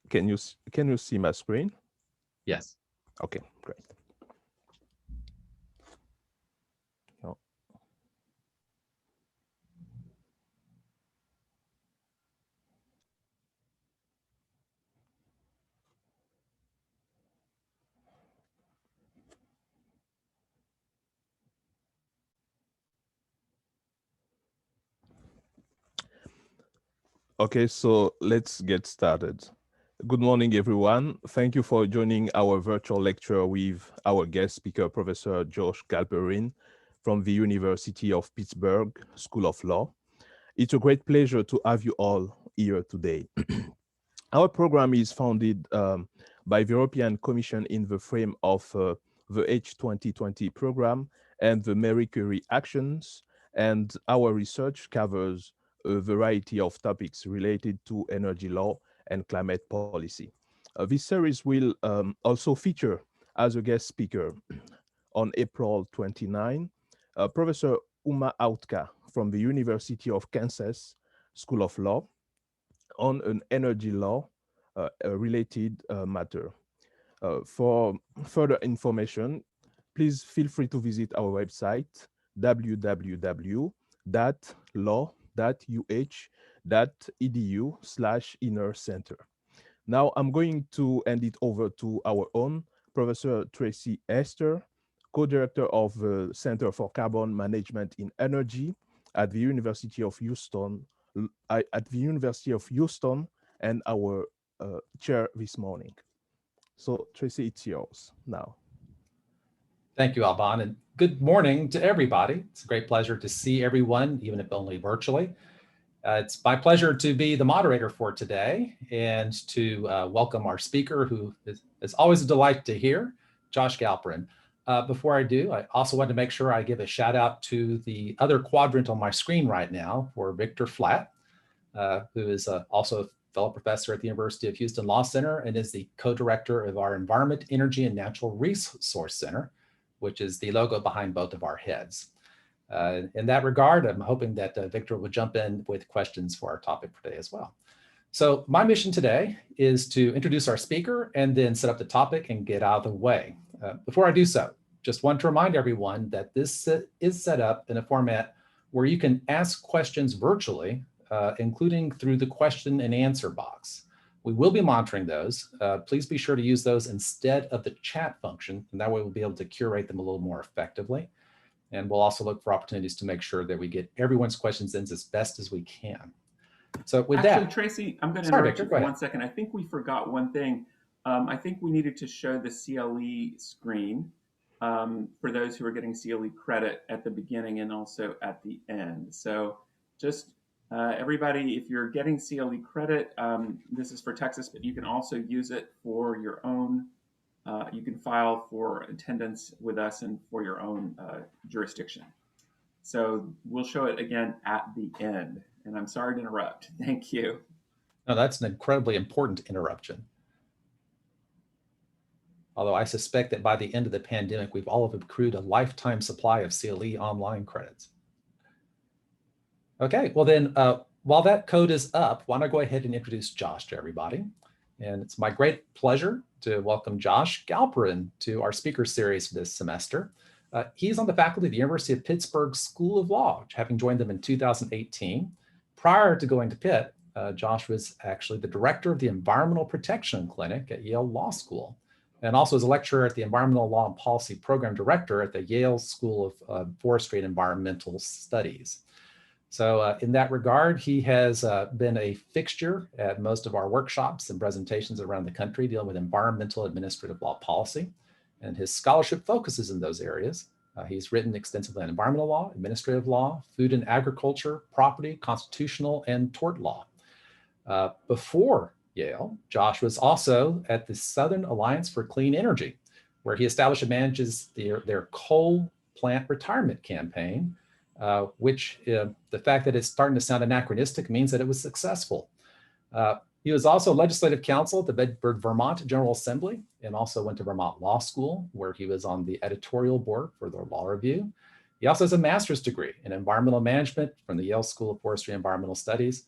can you see my screen? Yes. Okay, great. No. Okay, so let's get started. Good morning, everyone. Thank you for joining our virtual lecture with our guest speaker, Professor Josh Galperin from the University of Pittsburgh School of Law. It's a great pleasure to have you all here today. Our program is founded by the European Commission in the frame of the H2020 program and the Marie Curie Actions, and our research covers a variety of topics related to energy law and climate policy. This series will also feature as a guest speaker on April 29, Professor Uma Autka from the University of Kansas School of Law on an energy law related matter. For further information, please feel free to visit our website, www.law.uh.edu/inner center. Now I'm going to hand it over to our own Professor Tracy Hester, co-director of the Center for Carbon Management in Energy at the University of Houston, and our chair this morning. So Tracy, it's yours now. Thank you, Aubin, and good morning to everybody. It's a great pleasure to see everyone, even if only virtually. It's my pleasure to be the moderator for today and to welcome our speaker, who is always a delight to hear, Josh Galperin. Before I do, I also want to make sure I give a shout out to the other quadrant on my screen right now for Victor Flatt, who is also a fellow professor at the University of Houston Law Center and is the co-director of our Environment, Energy, and Natural Resource Center, which is the logo behind both of our heads. In that regard, I'm hoping that Victor will jump in with questions for our topic for today as well. So my mission today is to introduce our speaker and then set up the topic and get out of the way. Before I do so, just want to remind everyone that this is set up in a format where you can ask questions virtually, including through the question and answer box. We will be monitoring those. Please be sure to use those instead of the chat function, and that way we'll be able to curate them a little more effectively. And we'll also look for opportunities to make sure that we get everyone's questions in as best as we can. So with Actually, that, Tracy, I'm going to sorry, interrupt Victor, you for 1 second. I think we forgot one thing. I think we needed to show the CLE screen for those who are getting CLE credit at the beginning and also at the end. So just everybody, if you're getting CLE credit, this is for Texas, but you can also use it for your own. You can file for attendance with us and for your own jurisdiction. So we'll show it again at the end. And I'm sorry to interrupt. Thank you. No, that's an incredibly important interruption. Although I suspect that by the end of the pandemic, we've all accrued a lifetime supply of CLE online credits. Okay, well then, while that code is up, why don't I go ahead and introduce Josh to everybody. And it's my great pleasure to welcome Josh Galperin to our speaker series this semester. He's on the faculty of the University of Pittsburgh School of Law, having joined them in 2018. Prior to going to Pitt, Josh was actually the director of the Environmental Protection Clinic at Yale Law School, and also as a lecturer at the Environmental Law and Policy Program Director at the Yale School of Forestry and Environmental Studies. So in that regard, he has been a fixture at most of our workshops and presentations around the country dealing with environmental administrative law policy, and his scholarship focuses in those areas. He's written extensively on environmental law, administrative law, food and agriculture, property, constitutional, and tort law. Before Yale, Josh was also at the Southern Alliance for Clean Energy, where he established and manages their coal plant retirement campaign, which the fact that it's starting to sound anachronistic means that it was successful. He was also legislative counsel at the Bedford, Vermont General Assembly, and also went to Vermont Law School, where he was on the editorial board for their law review. He also has a master's degree in environmental management from the Yale School of Forestry and Environmental Studies.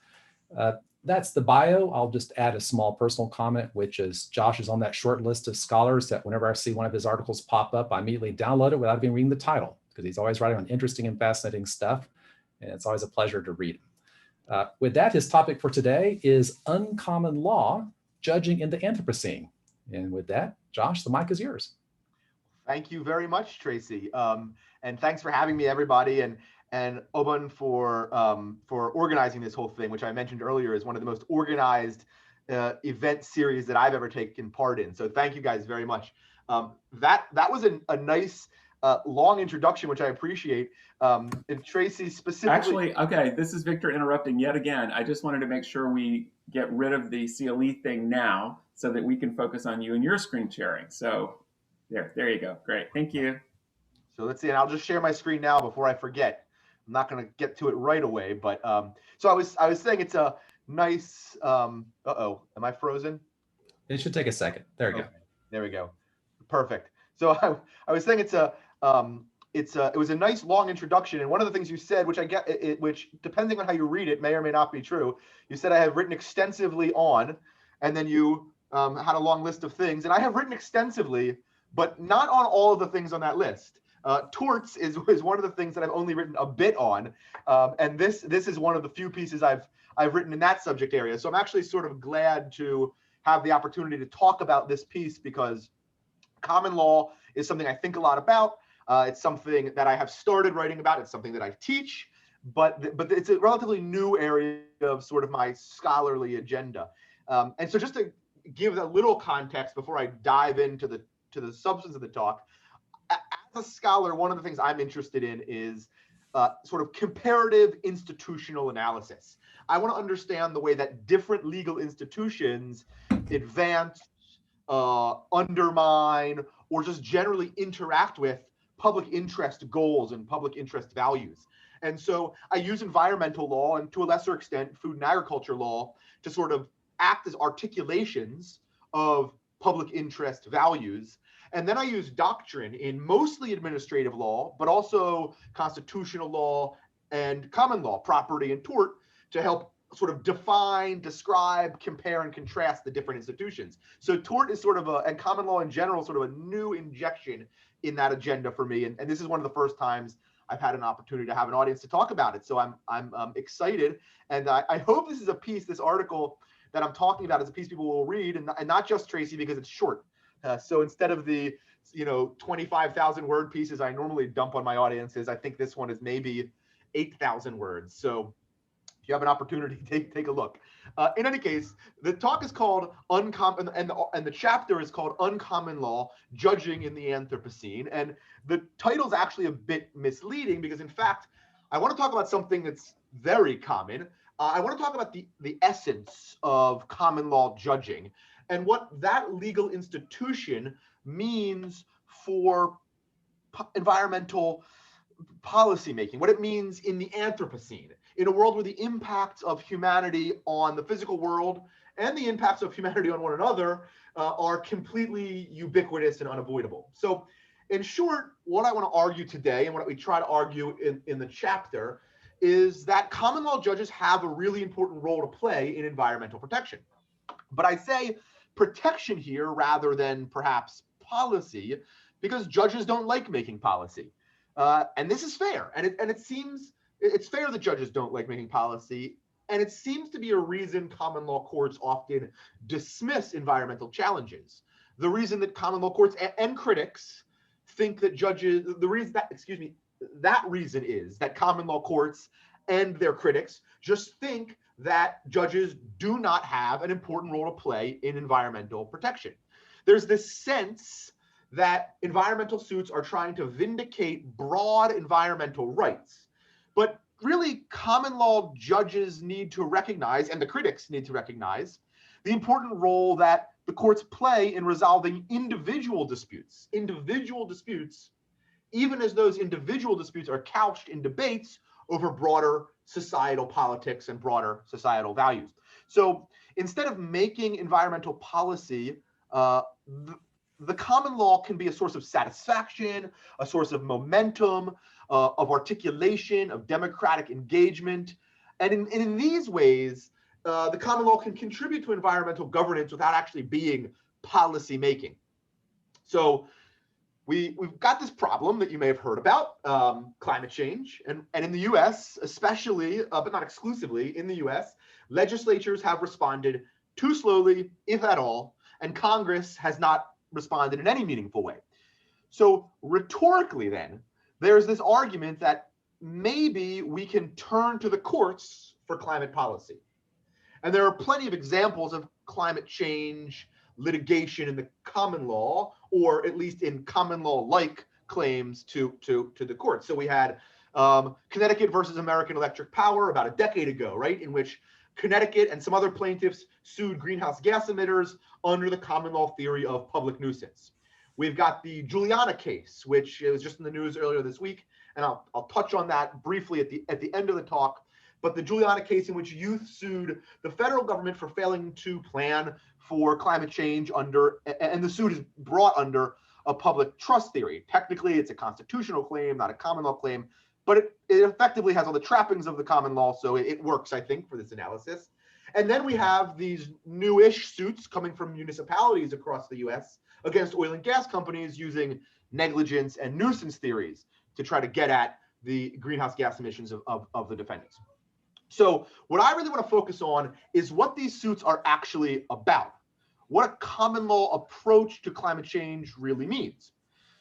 that's the bio. I'll just add a small personal comment, which is Josh is on that short list of scholars that whenever I see one of his articles pop up, I immediately download it without even reading the title, because he's always writing on interesting and fascinating stuff. And it's always a pleasure to read him. With that, his topic for today is uncommon law, judging in the Anthropocene. And with that, Josh, the mic is yours. Thank you very much, Tracy. And thanks for having me, everybody. And Aubin for organizing this whole thing, which I mentioned earlier is one of the most organized event series that I've ever taken part in. So thank you guys very much. That was a nice long introduction, which I appreciate. And Tracy specifically. Actually, okay, this is Victor interrupting yet again. I just wanted to make sure we get rid of the CLE thing now so that we can focus on you and your screen sharing. So there you go. Great. Thank you. So let's see, and I'll just share my screen now before I forget. I'm not going to get to it right away, but so I was saying it's a nice. Uh-oh, am I frozen? It should take a second. There we go. There we go. Perfect. So I was saying it was a nice long introduction, and one of the things you said, which I get, which depending on how you read it, may or may not be true. You said I have written extensively on, and then you had a long list of things, and I have written extensively, but not on all of the things on that list. Torts is one of the things that I've only written a bit on, and this is one of the few pieces I've written in that subject area. So I'm actually sort of glad to have the opportunity to talk about this piece, because common law is something I think a lot about. It's something that I have started writing about. It's something that I teach, but it's a relatively new area of sort of my scholarly agenda. And so just to give a little context before I dive into the substance of the talk. As a scholar, one of the things I'm interested in is sort of comparative institutional analysis. I want to understand the way that different legal institutions advance, undermine, or just generally interact with public interest goals and public interest values. And so I use environmental law and to a lesser extent food and agriculture law to sort of act as articulations of public interest values. And then I use doctrine in mostly administrative law, but also constitutional law and common law, property and tort, to help sort of define, describe, compare, and contrast the different institutions. So tort is sort of and common law in general, sort of a new injection in that agenda for me. And this is one of the first times I've had an opportunity to have an audience to talk about it. So I'm excited. And I hope this is a piece, this article that I'm talking about is a piece people will read, and not just Tracy, because it's short. So instead of the 25,000 word pieces I normally dump on my audiences, I think this one is maybe 8,000 words. So if you have an opportunity, take a look. In any case, the talk is called Uncommon, and the chapter is called Uncommon Law, Judging in the Anthropocene. And the title is actually a bit misleading because, in fact, I want to talk about something that's very common. I want to talk about the essence of common law judging and what that legal institution means for environmental policymaking, what it means in the Anthropocene, in a world where the impacts of humanity on the physical world and the impacts of humanity on one another are completely ubiquitous and unavoidable. So in short, what I want to argue today and what we try to argue in the chapter is that common law judges have a really important role to play in environmental protection. But I say protection here rather than perhaps policy, because judges don't like making policy. And this is fair. And it seems it's fair that judges don't like making policy. And it seems to be a reason common law courts often dismiss environmental challenges. The reason that common law courts and critics think that judges, that reason is that common law courts and their critics just think that judges do not have an important role to play in environmental protection. There's this sense that environmental suits are trying to vindicate broad environmental rights. But really, common law judges need to recognize, and the critics need to recognize, the important role that the courts play in resolving individual disputes, even as those individual disputes are couched in debates over broader societal politics and broader societal values. So instead of making environmental policy, the common law can be a source of satisfaction, a source of momentum, of articulation, of democratic engagement. And in these ways, the common law can contribute to environmental governance without actually being policy making. So we've got this problem that you may have heard about, climate change. And in the US, especially, but not exclusively, in the US, legislatures have responded too slowly, if at all, and Congress has not responded in any meaningful way. So rhetorically then, there's this argument that maybe we can turn to the courts for climate policy. And there are plenty of examples of climate change litigation in the common law, or at least in common law-like claims to the courts. So we had Connecticut versus American Electric Power about a decade ago, right, in which Connecticut and some other plaintiffs sued greenhouse gas emitters under the common law theory of public nuisance. We've got the Juliana case, which was just in the news earlier this week, and I'll touch on that briefly at the end of the talk. But the Juliana case in which youth sued the federal government for failing to plan for climate change and the suit is brought under a public trust theory. Technically, it's a constitutional claim, not a common law claim, but it effectively has all the trappings of the common law, so it works, I think, for this analysis. And then we have these newish suits coming from municipalities across the US against oil and gas companies using negligence and nuisance theories to try to get at the greenhouse gas emissions of the defendants. So what I really want to focus on is what these suits are actually about, what a common law approach to climate change really means.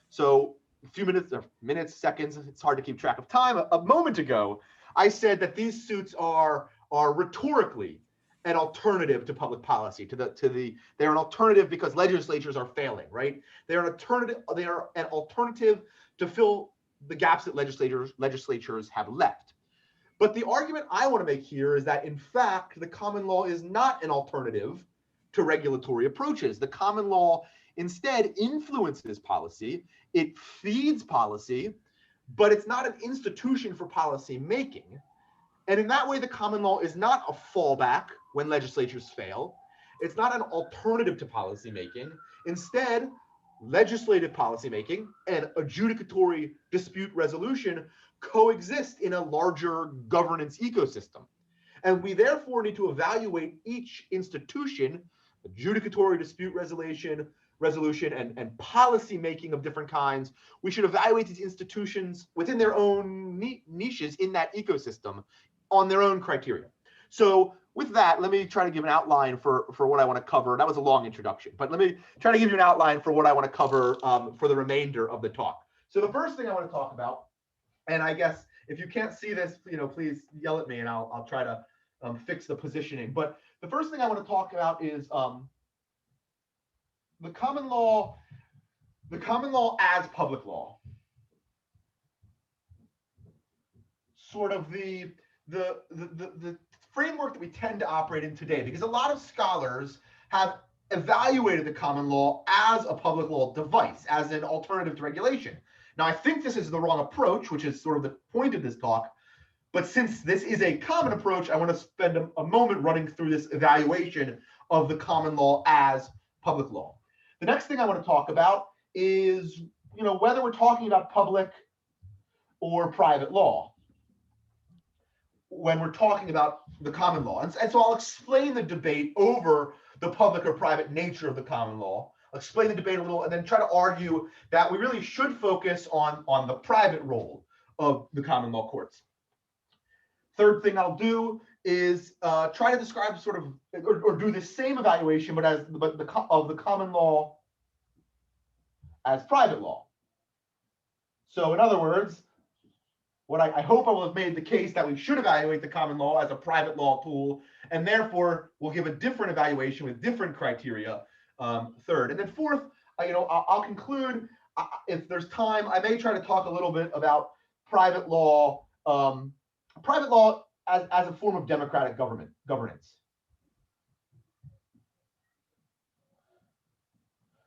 So a few minutes, seconds, it's hard to keep track of time. A moment ago, I said that these suits are rhetorically an alternative to public policy, they're an alternative because legislatures are failing, right? They are an alternative to fill the gaps that legislatures have left. But the argument I want to make here is that, in fact, the common law is not an alternative to regulatory approaches. The common law instead influences policy, it feeds policy, but it's not an institution for policy making. And in that way, the common law is not a fallback when legislatures fail. It's not an alternative to policy making. Instead, legislative policymaking and adjudicatory dispute resolution coexist in a larger governance ecosystem. And we therefore need to evaluate each institution, adjudicatory dispute resolution and policy making of different kinds. We should evaluate these institutions within their own niches in that ecosystem on their own criteria. So with that, let me try to give an outline for what I want to cover. That was a long introduction, but let me try to give you an outline for what I want to cover for the remainder of the talk. So the first thing I want to talk about, and I guess if you can't see this, please yell at me and I'll try to fix the positioning. But the first thing I want to talk about is the common law as public law. Sort of the framework that we tend to operate in today, because a lot of scholars have evaluated the common law as a public law device, as an alternative to regulation. Now, I think this is the wrong approach, which is sort of the point of this talk. But since this is a common approach, I want to spend a moment running through this evaluation of the common law as public law. The next thing I want to talk about is, whether we're talking about public or private law when we're talking about the common law. And so I'll explain the debate over the public or private nature of the common law. I'll explain the debate a little and then try to argue that we really should focus on the private role of the common law courts. Third thing I'll do is try to describe sort of, or do the same evaluation, of the common law as private law. So in other words, what I hope I will have made the case that we should evaluate the common law as a private law tool, and therefore we'll give a different evaluation with different criteria. Third, and then fourth, I'll conclude. If there's time, I may try to talk a little bit about private law as a form of democratic governance.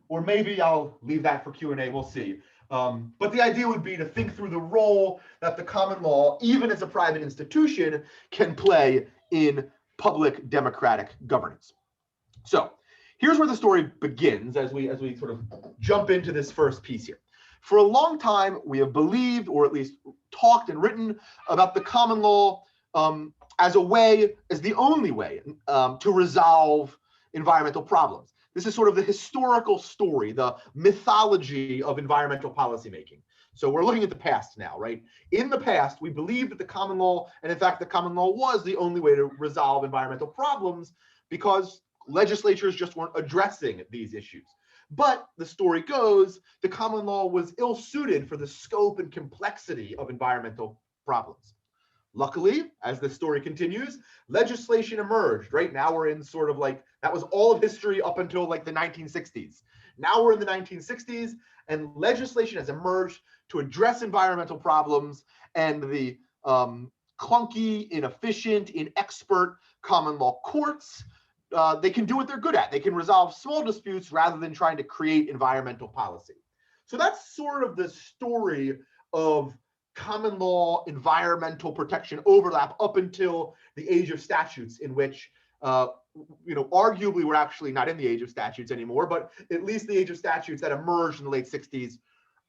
Or maybe I'll leave that for Q&A, we'll see. But the idea would be to think through the role that the common law, even as a private institution, can play in public democratic governance. So here's where the story begins as we sort of jump into this first piece here. For a long time, we have believed, or at least talked and written about the common law as the only way to resolve environmental problems. This is sort of the historical story, the mythology of environmental policymaking. So we're looking at the past now, right? In the past, we believed that the common law, and in fact, the common law was the only way to resolve environmental problems because legislatures just weren't addressing these issues. But the story goes, the common law was ill-suited for the scope and complexity of environmental problems. Luckily, as the story continues, legislation emerged, right? Now we're in sort of like, that was all of history up until like the 1960s. Now we're in the 1960s, and legislation has emerged to address environmental problems, and the clunky, inefficient, inexpert common law courts, they can do what they're good at. They can resolve small disputes rather than trying to create environmental policy. So that's sort of the story of common law environmental protection overlap up until the age of statutes, in which arguably we're actually not in the age of statutes anymore, but at least the age of statutes that emerged in the late 60s,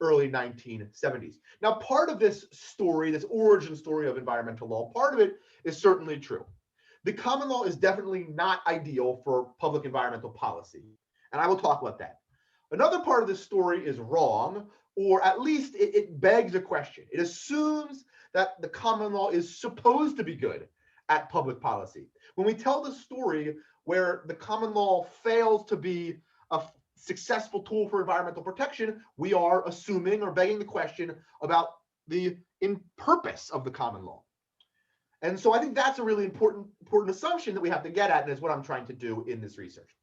early 1970s. Now, part of this story, this origin story of environmental law, part of it is certainly true. The common law is definitely not ideal for public environmental policy, and I will talk about that. Another part of this story is wrong, or at least it begs a question. It assumes that the common law is supposed to be good at public policy. When we tell the story where the common law fails to be a successful tool for environmental protection, we are assuming or begging the question about the purpose of the common law. And so I think that's a really important assumption that we have to get at, and is what I'm trying to do in this research.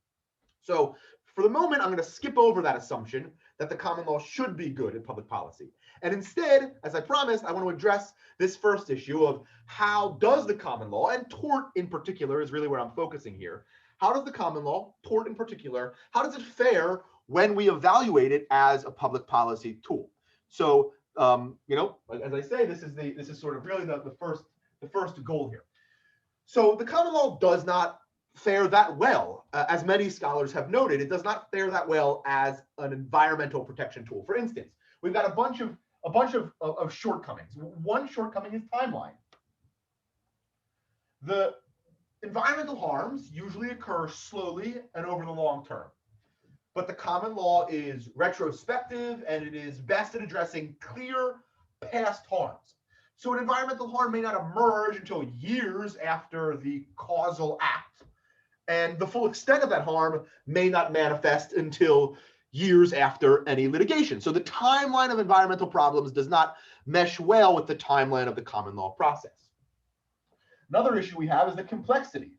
So for the moment, I'm going to skip over that assumption that the common law should be good at public policy. And instead, as I promised, I want to address this first issue of how does the common law, and tort in particular is really where I'm focusing here, how does the common law, tort in particular, how does it fare when we evaluate it as a public policy tool? So, as I say, this is sort of really the first goal here. So the common law does not fare that well, as many scholars have noted. It does not fare that well as an environmental protection tool. For instance, we've got a bunch of shortcomings. One shortcoming is timeline. The environmental harms usually occur slowly and over the long term, but the common law is retrospective and it is best at addressing clear past harms. So an environmental harm may not emerge until years after the causal act, and the full extent of that harm may not manifest until years after any litigation. So the timeline of environmental problems does not mesh well with the timeline of the common law process. Another issue we have is the complexity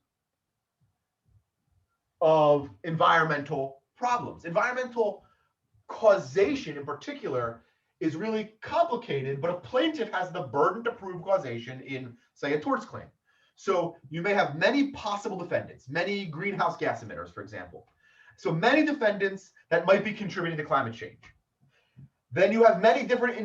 of environmental problems. Environmental causation in particular is really complicated, but a plaintiff has the burden to prove causation in, say, a torts claim. So you may have many possible defendants, many greenhouse gas emitters, for example. So many defendants that might be contributing to climate change. Then you have many different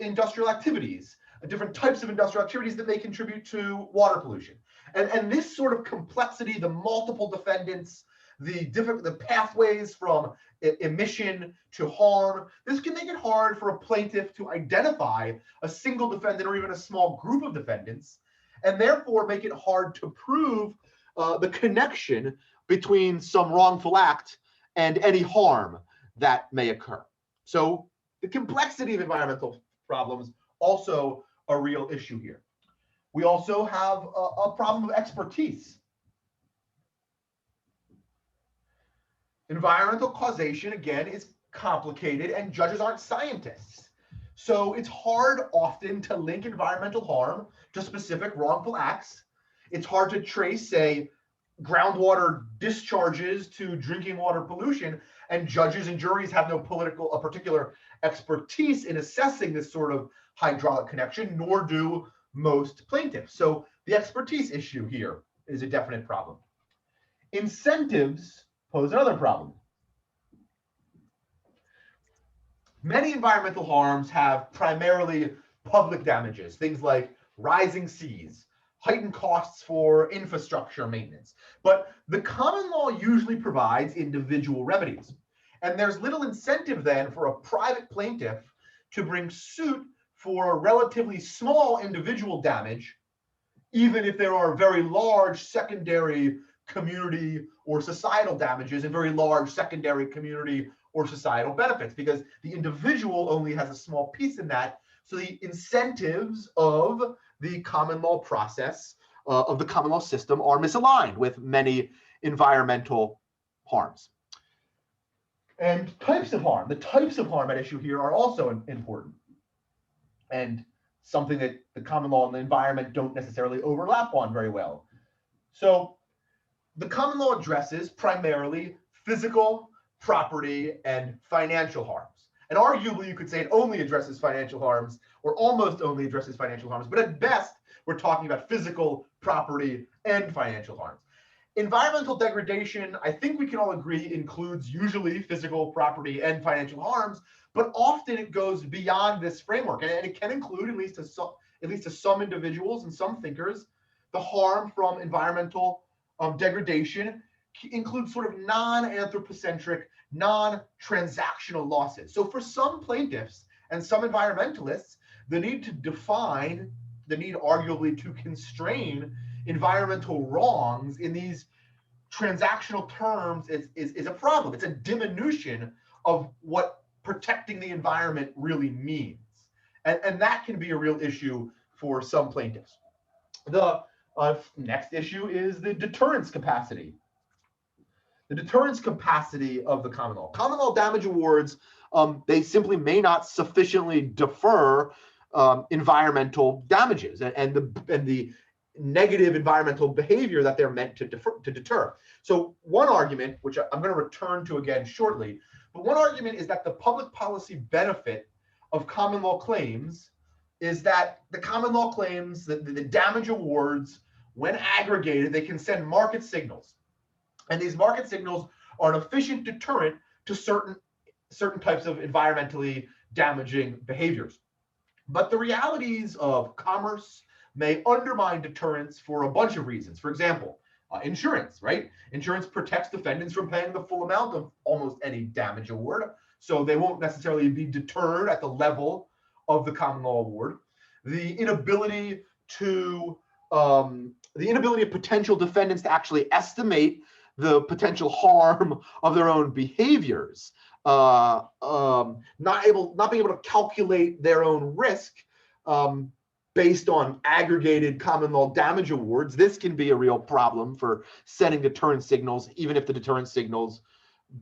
industrial activities, different types of industrial activities that may contribute to water pollution. And this sort of complexity, the multiple defendants, the pathways from emission to harm, this can make it hard for a plaintiff to identify a single defendant or even a small group of defendants, and therefore make it hard to prove the connection between some wrongful act and any harm that may occur. So the complexity of environmental problems also a real issue here. We also have a problem of expertise. Environmental causation, again, is complicated, and judges aren't scientists. So it's hard often to link environmental harm to specific wrongful acts. It's hard to trace, say, groundwater discharges to drinking water pollution, and judges and juries have no particular expertise in assessing this sort of hydraulic connection, nor do most plaintiffs. So the expertise issue here is a definite problem. Incentives pose another problem. Many environmental harms have primarily public damages, things like rising seas, heightened costs for infrastructure maintenance. But the common law usually provides individual remedies. And there's little incentive then for a private plaintiff to bring suit for a relatively small individual damage even if there are very large secondary community or societal damages and very large secondary community or societal benefits, because the individual only has a small piece in that. So the incentives of the common law process, of the common law system, are misaligned with many environmental harms. And types of harm, the types of harm at issue here are also important, and something that the common law and the environment don't necessarily overlap on very well. So the common law addresses primarily physical, property, and financial harms. And arguably, you could say it only addresses financial harms, or almost only addresses financial harms, but at best, we're talking about physical, property, and financial harms. Environmental degradation, I think we can all agree, includes usually physical, property, and financial harms, but often it goes beyond this framework, and it can include, at least to some individuals and some thinkers, the harm from environmental degradation includes sort of non-anthropocentric, non-transactional losses. So for some plaintiffs and some environmentalists, the need to define, the need arguably to constrain environmental wrongs in these transactional terms is a problem. It's a diminution of what protecting the environment really means. And that can be a real issue for some plaintiffs. The next issue is the deterrence capacity. The deterrence capacity of the common law. Common law damage awards, they simply may not sufficiently defer environmental damages and the negative environmental behavior that they're meant to deter. So one argument, which I'm going to return to again shortly, but one argument is that the public policy benefit of common law claims is that the common law claims, that the damage awards, when aggregated, they can send market signals. And these market signals are an efficient deterrent to certain types of environmentally damaging behaviors. But the realities of commerce may undermine deterrence for a bunch of reasons. For example, insurance, right? Insurance protects defendants from paying the full amount of almost any damage award, so they won't necessarily be deterred at the level of the common law award. The inability of potential defendants to actually estimate the potential harm of their own behaviors, not being able to calculate their own risk based on aggregated common law damage awards. This can be a real problem for sending deterrence signals, even if the deterrence signals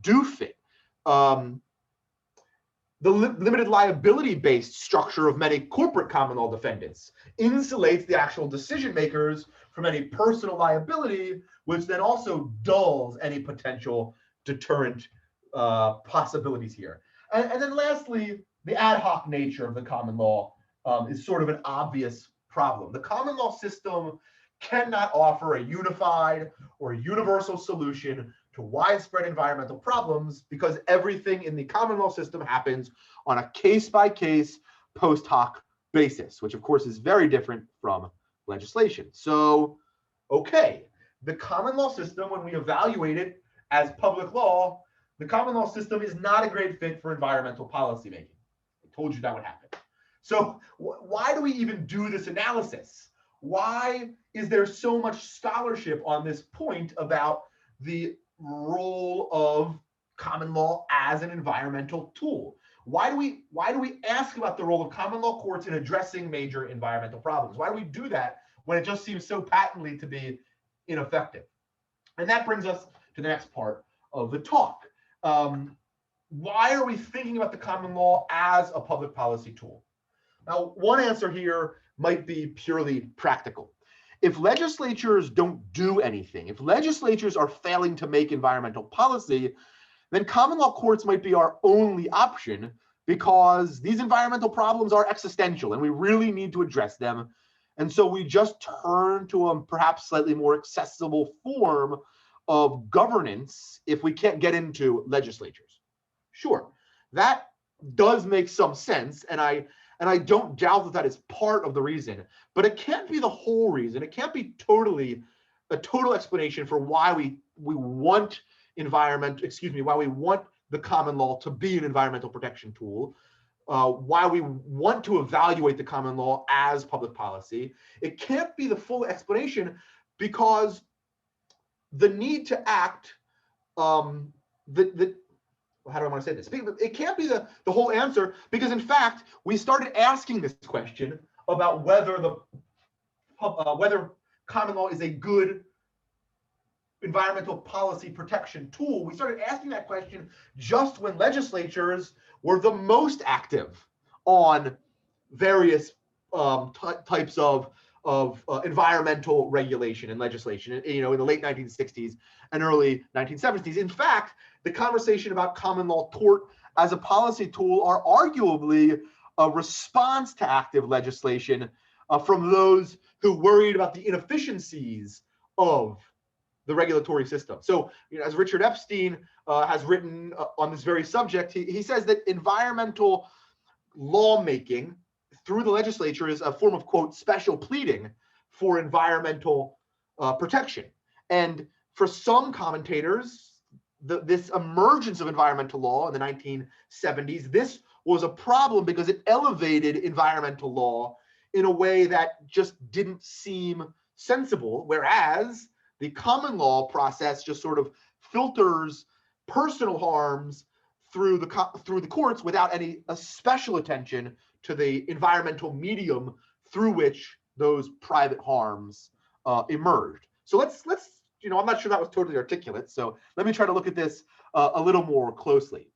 do fit. The limited liability-based structure of many corporate common law defendants insulates the actual decision makers from any personal liability, which then also dulls any potential deterrent possibilities here. And then lastly, the ad hoc nature of the common law is sort of an obvious problem. The common law system cannot offer a unified or universal solution to widespread environmental problems because everything in the common law system happens on a case-by-case post hoc basis, which of course is very different from legislation. So, okay, the common law system, when we evaluate it as public law, the common law system is not a great fit for environmental policymaking. I told you that would happen. So why do we even do this analysis? Why is there so much scholarship on this point about the role of common law as an environmental tool? Why do we ask about the role of common law courts in addressing major environmental problems? Why do we do that when it just seems so patently to be ineffective? And that brings us to the next part of the talk. Why are we thinking about the common law as a public policy tool? Now, one answer here might be purely practical. If legislatures don't do anything, if legislatures are failing to make environmental policy, then common law courts might be our only option because these environmental problems are existential and we really need to address them. And so we just turn to a perhaps slightly more accessible form of governance if we can't get into legislatures. Sure, that does make some sense, and I don't doubt that that is part of the reason, but it can't be the whole reason. It can't be a total explanation for why we want why we want the common law to be an environmental protection tool. why we want to evaluate the common law as public policy. It can't be the full explanation because the need to act, how do I want to say this? It can't be the whole answer because, in fact, we started asking this question about whether whether common law is a good environmental policy protection tool. We started asking that question just when legislatures were the most active on various types of environmental regulation and legislation, in the late 1960s and early 1970s. In fact, the conversation about common law tort as a policy tool are arguably a response to active legislation from those who worried about the inefficiencies of the regulatory system. So, as Richard Epstein has written on this very subject, he says that environmental lawmaking through the legislature is a form of, quote, special pleading for environmental protection. And for some commentators, this emergence of environmental law in the 1970s, this was a problem because it elevated environmental law in a way that just didn't seem sensible, whereas the common law process just sort of filters personal harms through the courts without any special attention to the environmental medium through which those private harms emerged. So let's I'm not sure that was totally articulate. So let me try to look at this a little more closely.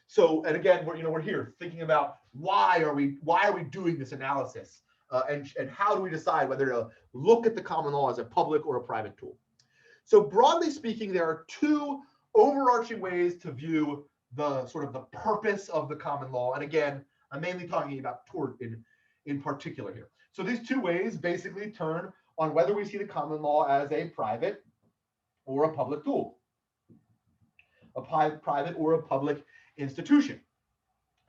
So, and again, we're here thinking about why are we doing this analysis, and how do we decide whether to look at the common law as a public or a private tool? So broadly speaking, there are two overarching ways to view the sort of the purpose of the common law. And again, I'm mainly talking about tort in particular here. So these two ways basically turn on whether we see the common law as a private or a public tool, a private or a public institution.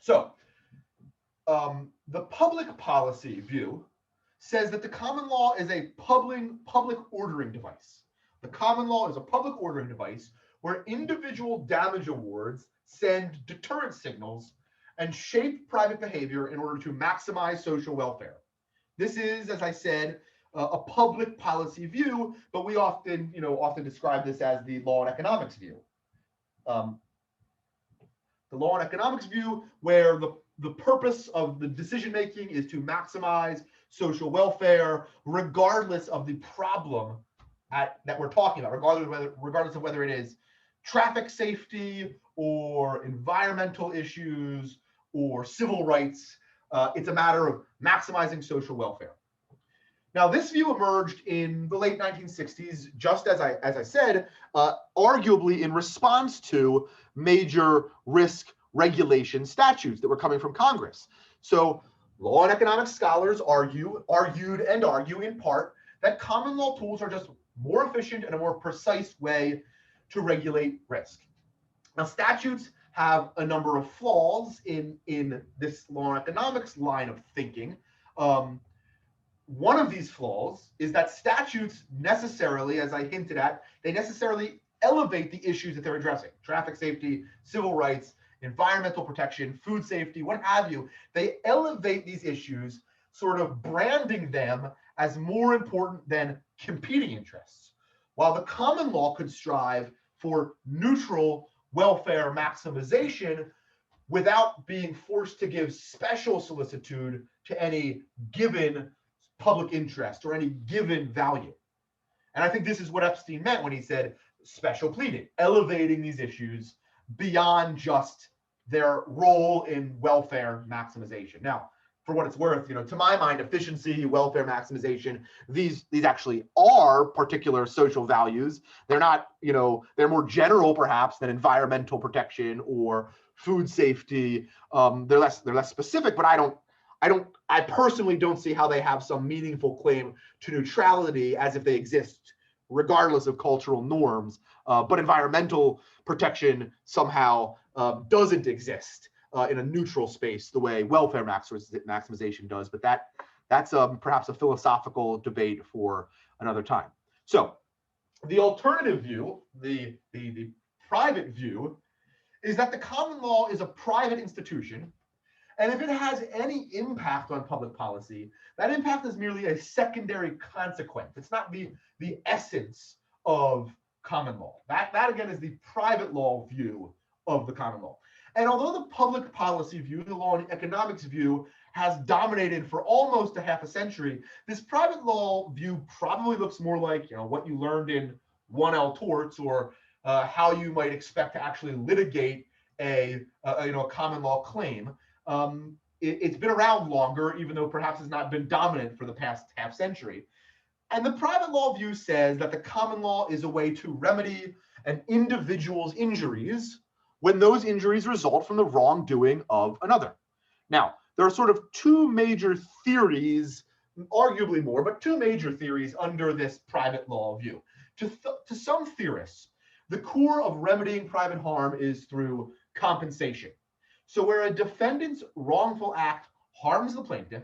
So the public policy view says that the common law is a public ordering device. The common law is a public ordering device where individual damage awards send deterrent signals and shape private behavior in order to maximize social welfare. This is, as I said, a public policy view, but we often describe this as the law and economics view. The law and economics view, where the purpose of the decision making is to maximize social welfare, regardless of the problem that we're talking about, regardless of whether it is traffic safety or environmental issues or civil rights. It's a matter of maximizing social welfare. Now, this view emerged in the late 1960s, just as I said, arguably in response to major risk regulation statutes that were coming from Congress. So law and economics scholars argued and argue in part that common law tools are just more efficient and a more precise way to regulate risk. Now, statutes have a number of flaws in this law and economics line of thinking. One of these flaws is that statutes necessarily, as I hinted at, they necessarily elevate the issues that they're addressing: traffic safety, civil rights, environmental protection, food safety, what have you. They elevate these issues, sort of branding them as more important than competing interests, while the common law could strive for neutral welfare maximization without being forced to give special solicitude to any given public interest or any given value. And I think this is what Epstein meant when he said special pleading, elevating these issues beyond just their role in welfare maximization. Now, for what it's worth, to my mind, efficiency, welfare maximization, these actually are particular social values. They're not, they're more general perhaps than environmental protection or food safety. They're less specific, but I personally don't see how they have some meaningful claim to neutrality as if they exist regardless of cultural norms. But environmental protection somehow doesn't exist in a neutral space the way welfare maximization does. But that's perhaps a philosophical debate for another time. So the alternative view, the private view, is that the common law is a private institution, and if it has any impact on public policy, that impact is merely a secondary consequence. It's not the essence of common law. That again is the private law view of the common law. And although the public policy view, the law and economics view, has dominated for almost a half a century, this private law view probably looks more like, what you learned in 1L torts, or how you might expect to actually litigate a common law claim. It's been around longer, even though perhaps it's not been dominant for the past half century. And the private law view says that the common law is a way to remedy an individual's injuries when those injuries result from the wrongdoing of another. Now, there are sort of two major theories, arguably more, but two major theories under this private law view. To some theorists, the core of remedying private harm is through compensation. So where a defendant's wrongful act harms the plaintiff,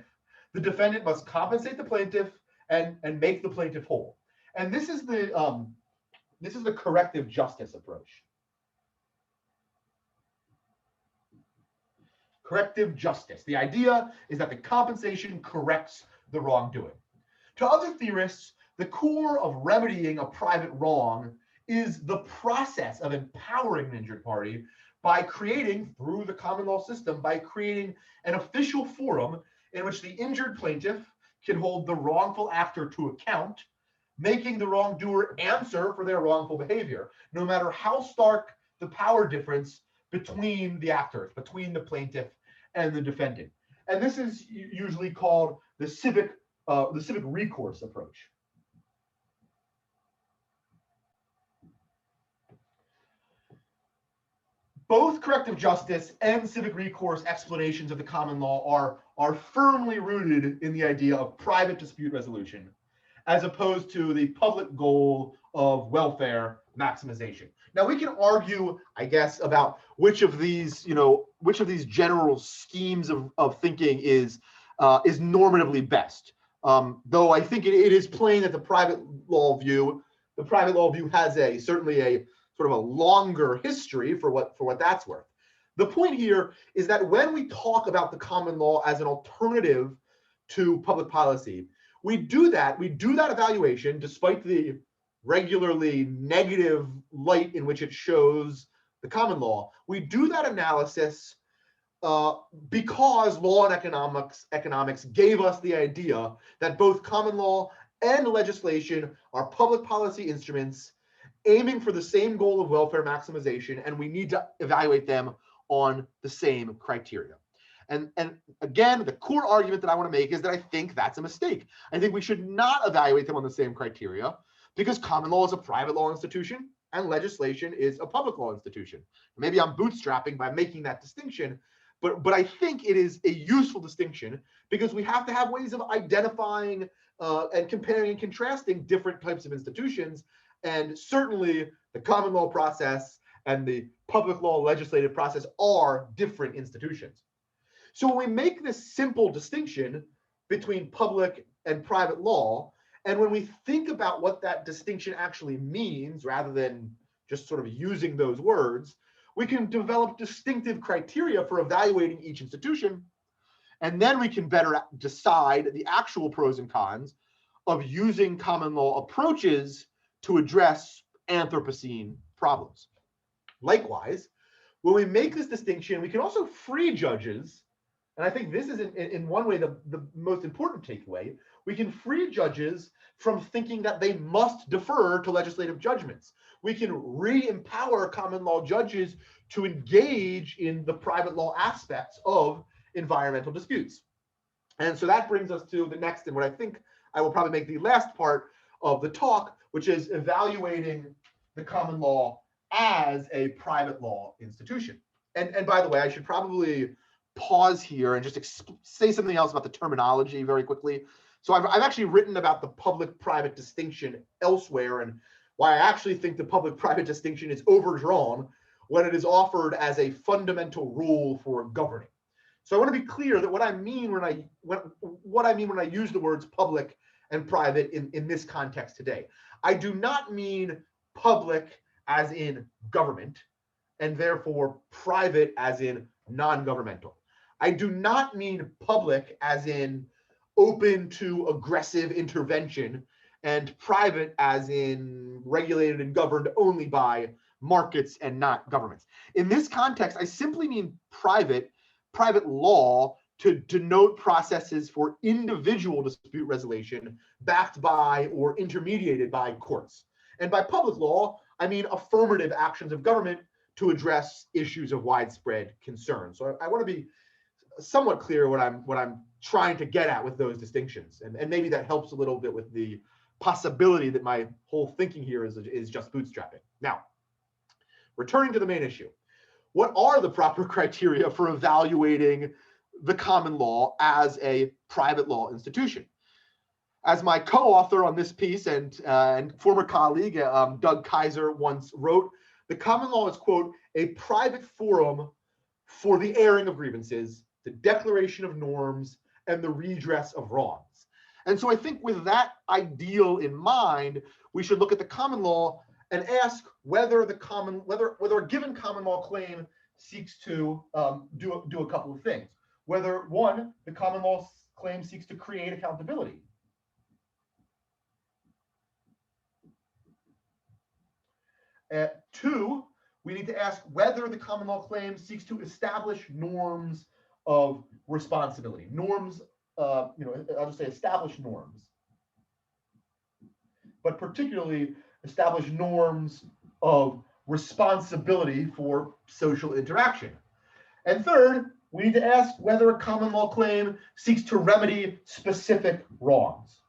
the defendant must compensate the plaintiff and make the plaintiff whole. And this is the corrective justice approach. Corrective justice. The idea is that the compensation corrects the wrongdoing. To other theorists, the core of remedying a private wrong is the process of empowering an injured party by creating, through the common law system, by creating an official forum in which the injured plaintiff can hold the wrongful actor to account, making the wrongdoer answer for their wrongful behavior, no matter how stark the power difference between the actors, between the plaintiff and the defendant. And this is usually called the civic recourse approach. Both corrective justice and civic recourse explanations of the common law are firmly rooted in the idea of private dispute resolution, as opposed to the public goal of welfare maximization. Now, we can argue, I guess, about which of these general schemes of thinking is normatively best. Though I think it is plain that the private law view has certainly a sort of a longer history for what that's worth. The point here is that when we talk about the common law as an alternative to public policy, we do that evaluation, despite the regularly negative light in which it shows the common law. We do that analysis because law and economics gave us the idea that both common law and legislation are public policy instruments aiming for the same goal of welfare maximization, and we need to evaluate them on the same criteria. And again, the core argument that I want to make is that I think that's a mistake. I think we should not evaluate them on the same criteria, because common law is a private law institution and legislation is a public law institution. Maybe I'm bootstrapping by making that distinction, but I think it is a useful distinction, because we have to have ways of identifying and comparing and contrasting different types of institutions. And certainly the common law process and the public law legislative process are different institutions. So when we make this simple distinction between public and private law, and when we think about what that distinction actually means, rather than just sort of using those words, we can develop distinctive criteria for evaluating each institution, and then we can better decide the actual pros and cons of using common law approaches to address Anthropocene problems. Likewise, when we make this distinction, we can also free judges, and I think this is in one way the most important takeaway. We can free judges from thinking that they must defer to legislative judgments. We can re-empower common law judges to engage in the private law aspects of environmental disputes. And so that brings us to the next, and what I think I will probably make the last part of the talk, which is evaluating the common law as a private law institution. And by the way, I should probably pause here and just say something else about the terminology very quickly. So I've actually written about the public-private distinction elsewhere, and why I actually think the public-private distinction is overdrawn when it is offered as a fundamental rule for governing. So I want to be clear that what I mean when I use the words public and private in this context today. I do not mean public as in government. and therefore private as in non-governmental. I do not mean public as in open to aggressive intervention, and private as in regulated and governed only by markets and not governments. In this context, I simply mean private law to denote processes for individual dispute resolution backed by or intermediated by courts. And by public law, I mean affirmative actions of government to address issues of widespread concern. So I want to be somewhat clear what I'm trying to get at with those distinctions. And maybe that helps a little bit with the possibility that my whole thinking here is just bootstrapping. Now, returning to the main issue, what are the proper criteria for evaluating the common law as a private law institution? As my co-author on this piece and former colleague Doug Kaiser once wrote, the common law is, quote, a private forum for the airing of grievances, the declaration of norms, and the redress of wrongs. And so I think with that ideal in mind, we should look at the common law and ask whether a given common law claim seeks to do a couple of things. Whether, one, the common law claim seeks to create accountability. Two, we need to ask whether the common law claim seeks to establish norms of responsibility. Norms, I'll just say establish norms, but particularly establish norms of responsibility for social interaction. And third, we need to ask whether a common law claim seeks to remedy specific wrongs.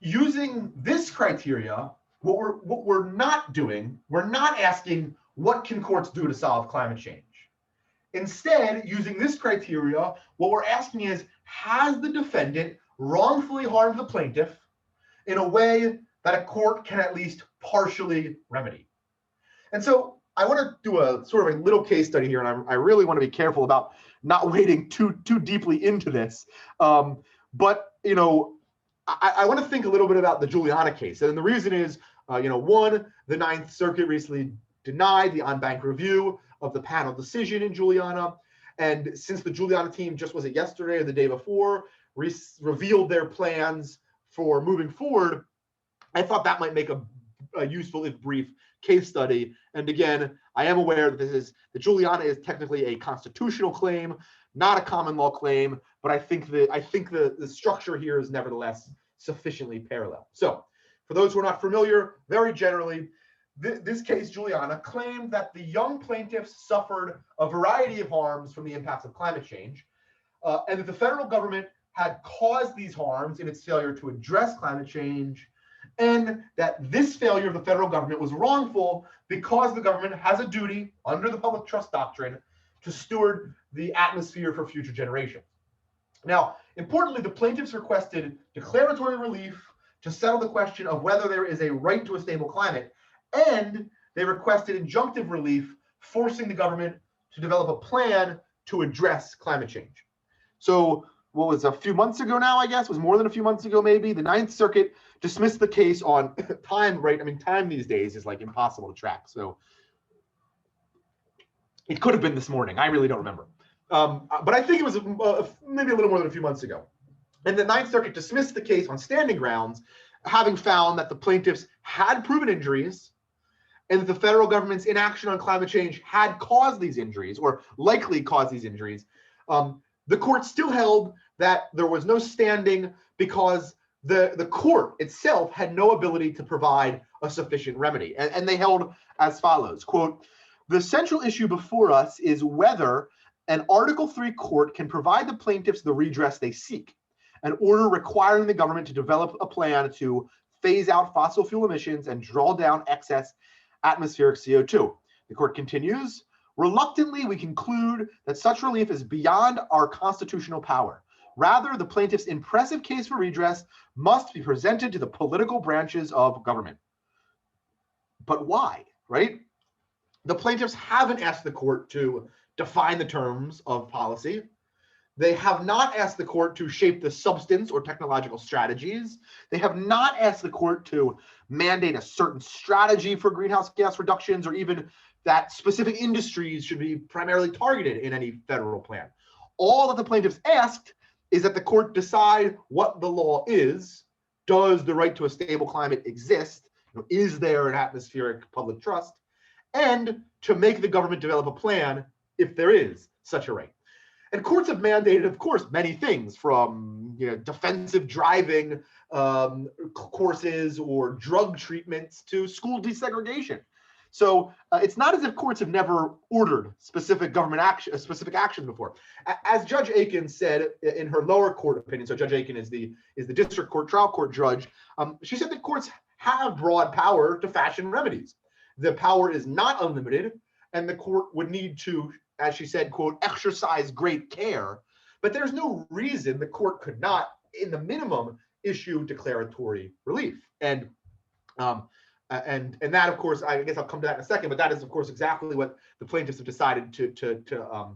Using this criteria, what we're not doing, we're not asking what can courts do to solve climate change. Instead, using this criteria, what we're asking is, has the defendant wrongfully harmed the plaintiff in a way that a court can at least partially remedy? And so I want to do a sort of a little case study here, and I really want to be careful about not wading too deeply into this. But I want to think a little bit about the Juliana case. And the reason is, one, the Ninth Circuit recently denied the en banc review of the panel decision in Juliana. And since the Juliana team, just was it yesterday or the day before, revealed their plans for moving forward, I thought that might make a useful, if brief, case study. And again, I am aware that the Juliana is technically a constitutional claim, not a common law claim, but I think the structure here is nevertheless sufficiently parallel. So for those who are not familiar, very generally, this case, Juliana, claimed that the young plaintiffs suffered a variety of harms from the impacts of climate change, and that the federal government had caused these harms in its failure to address climate change, and that this failure of the federal government was wrongful because the government has a duty under the public trust doctrine to steward the atmosphere for future generations. Now, importantly, the plaintiffs requested declaratory relief to settle the question of whether there is a right to a stable climate, and they requested injunctive relief, forcing the government to develop a plan to address climate change. So what was a few months ago now, I guess, was more than a few months ago maybe, the Ninth Circuit dismissed the case on time, right? I mean, time these days is like impossible to track. So it could have been this morning. I really don't remember. But I think it was maybe a little more than a few months ago. And the Ninth Circuit dismissed the case on standing grounds, having found that the plaintiffs had proven injuries and that the federal government's inaction on climate change had caused these injuries or likely caused these injuries. The court still held that there was no standing because the court itself had no ability to provide a sufficient remedy. And they held as follows, quote, "The central issue before us is whether an Article 3 court can provide the plaintiffs the redress they seek, an order requiring the government to develop a plan to phase out fossil fuel emissions and draw down excess atmospheric CO2. The court continues, reluctantly, we conclude that such relief is beyond our constitutional power. Rather, the plaintiff's impressive case for redress must be presented to the political branches of government." But why, right? The plaintiffs haven't asked the court to define the terms of policy. They have not asked the court to shape the substance or technological strategies. They have not asked the court to mandate a certain strategy for greenhouse gas reductions, or even that specific industries should be primarily targeted in any federal plan. All that the plaintiffs asked is that the court decide what the law is. Does the right to a stable climate exist? Is there an atmospheric public trust? And to make the government develop a plan if there is such a right. And courts have mandated, of course, many things, from defensive driving courses or drug treatments to school desegregation. So it's not as if courts have never ordered specific government action, specific action before. As Judge Aiken said in her lower court opinion, so Judge Aiken is the district court trial court judge, she said that courts have broad power to fashion remedies. The power is not unlimited, and the court would need to, as she said, quote, exercise great care, but there's no reason the court could not, in the minimum, issue declaratory relief. And that, of course, I guess I'll come to that in a second, but that is, of course, exactly what the plaintiffs have decided to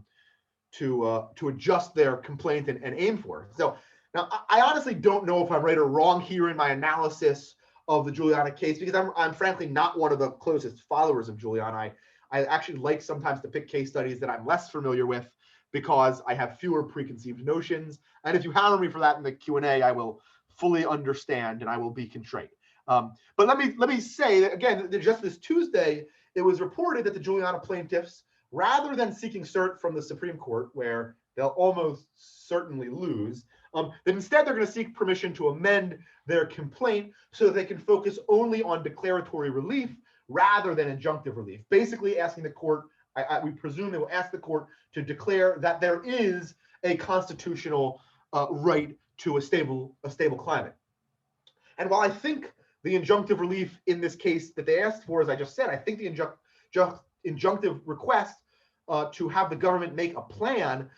adjust their complaint and aim for. So now, I honestly don't know if I'm right or wrong here in my analysis of the Giuliani case, because I'm frankly not one of the closest followers of Giuliani. I actually like sometimes to pick case studies that I'm less familiar with because I have fewer preconceived notions. And if you hammer me for that in the Q&A, I will fully understand and I will be contrite. But let me say that, again, that just this Tuesday, it was reported that the Giuliani plaintiffs, rather than seeking cert from the Supreme Court, where they'll almost certainly lose, that instead they're going to seek permission to amend their complaint so that they can focus only on declaratory relief rather than injunctive relief. Basically asking the court, we presume they will ask the court to declare that there is a constitutional right to a stable climate. And while I think the injunctive relief in this case that they asked for, as I just said, I think the injunctive request to have the government make a plan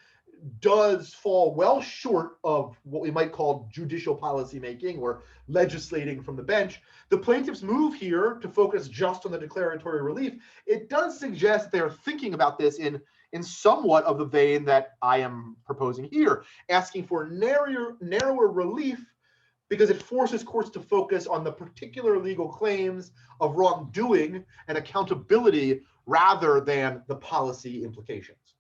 does fall well short of what we might call judicial policy making or legislating from the bench. The plaintiffs' move here to focus just on the declaratory relief, it does suggest they're thinking about this in somewhat of the vein that I am proposing here, asking for narrower relief because it forces courts to focus on the particular legal claims of wrongdoing and accountability rather than the policy implications.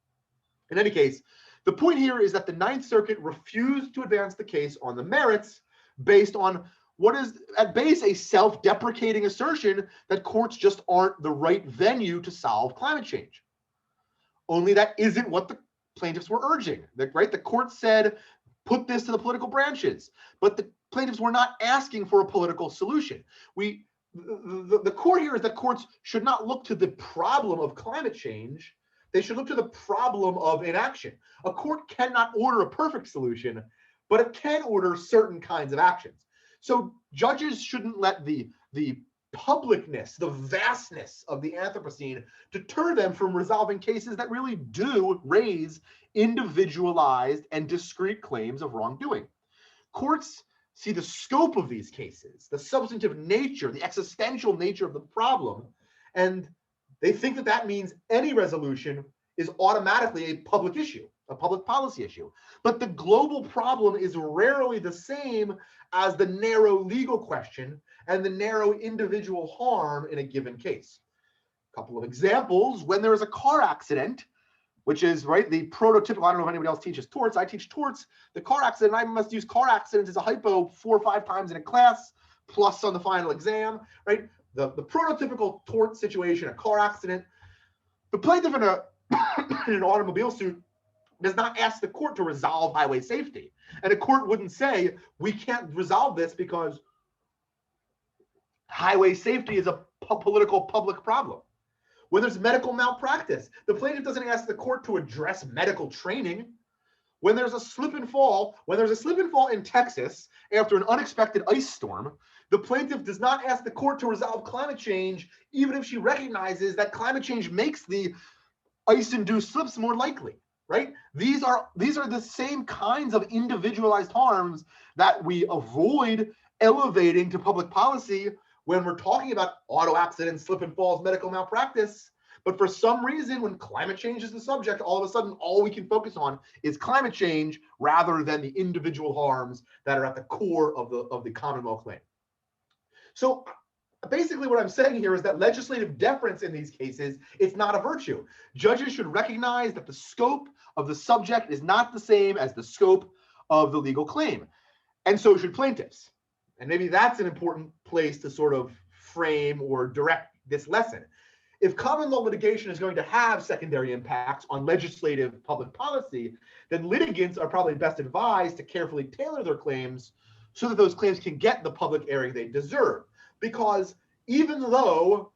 In any case, the point here is that the Ninth Circuit refused to advance the case on the merits based on what is at base a self-deprecating assertion that courts just aren't the right venue to solve climate change. Only that isn't what the plaintiffs were urging, right? The court said, put this to the political branches, but the plaintiffs were not asking for a political solution. The core here is that courts should not look to the problem of climate change. They should look to the problem of inaction. A court cannot order a perfect solution, but it can order certain kinds of actions. So judges shouldn't let the publicness, the vastness of the Anthropocene deter them from resolving cases that really do raise individualized and discrete claims of wrongdoing. Courts see the scope of these cases, the substantive nature, the existential nature of the problem, and they think that that means any resolution is automatically a public issue, a public policy issue. But the global problem is rarely the same as the narrow legal question and the narrow individual harm in a given case. A couple of examples: when there is a car accident, which is, right, the prototypical, I don't know if anybody else teaches torts, I teach torts, the car accident, I must use car accidents as a hypo 4 or 5 times in a class, plus on the final exam, right? The prototypical tort situation, a car accident, the plaintiff in an automobile suit does not ask the court to resolve highway safety. And a court wouldn't say, we can't resolve this because highway safety is a political public problem. When there's medical malpractice, the plaintiff doesn't ask the court to address medical training. When there's a slip and fall in Texas after an unexpected ice storm, the plaintiff does not ask the court to resolve climate change, even if she recognizes that climate change makes the ice-induced slips more likely, right? These are the same kinds of individualized harms that we avoid elevating to public policy when we're talking about auto accidents, slip and falls, medical malpractice. But for some reason, when climate change is the subject, all of a sudden, all we can focus on is climate change rather than the individual harms that are at the core of the common law claim. So basically what I'm saying here is that legislative deference in these cases, it's not a virtue. Judges should recognize that the scope of the subject is not the same as the scope of the legal claim. And so should plaintiffs. And maybe that's an important place to sort of frame or direct this lesson. If common law litigation is going to have secondary impacts on legislative public policy, then litigants are probably best advised to carefully tailor their claims so that those claims can get the public airing they deserve. Because even though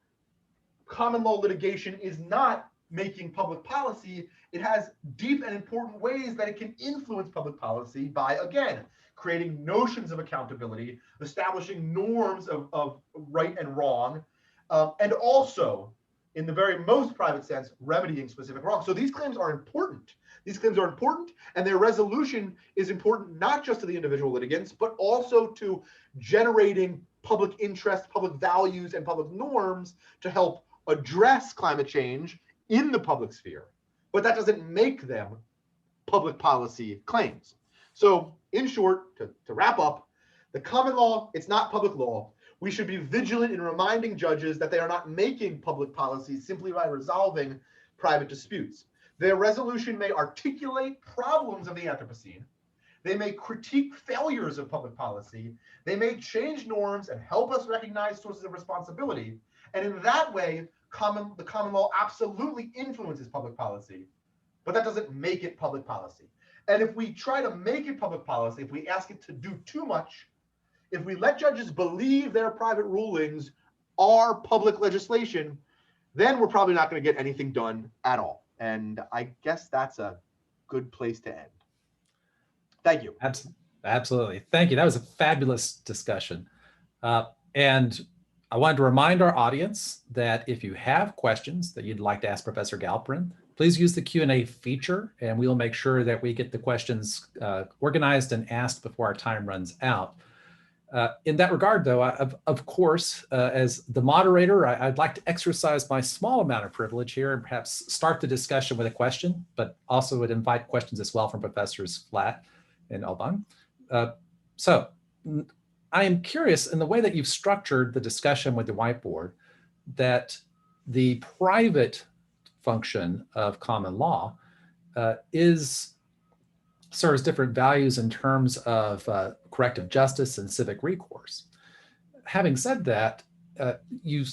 common law litigation is not making public policy, it has deep and important ways that it can influence public policy by, again, creating notions of accountability, establishing norms of right and wrong, and also, in the very most private sense, remedying specific wrongs. So these claims are important. These claims are important, and their resolution is important not just to the individual litigants, but also to generating public interest, public values, and public norms to help address climate change in the public sphere. But that doesn't make them public policy claims. So in short, to wrap up, the common law, it's not public law. We should be vigilant in reminding judges that they are not making public policy simply by resolving private disputes. Their resolution may articulate problems of the Anthropocene. They may critique failures of public policy. They may change norms and help us recognize sources of responsibility. And in that way, the common law absolutely influences public policy, but that doesn't make it public policy. And if we try to make it public policy, if we ask it to do too much, if we let judges believe their private rulings are public legislation, then we're probably not going to get anything done at all. And I guess that's a good place to end. Thank you. Absolutely. Thank you. That was a fabulous discussion. And I wanted to remind our audience that if you have questions that you'd like to ask Professor Galperin, please use the Q&A feature, and we will make sure that we get the questions organized and asked before our time runs out. In that regard, though, of course, as the moderator, I'd like to exercise my small amount of privilege here and perhaps start the discussion with a question, but also would invite questions as well from Professors Flatt and Aubin. So I am curious, in the way that you've structured the discussion with the whiteboard, that the private function of common law serves different values in terms of corrective justice and civic recourse. Having said that, you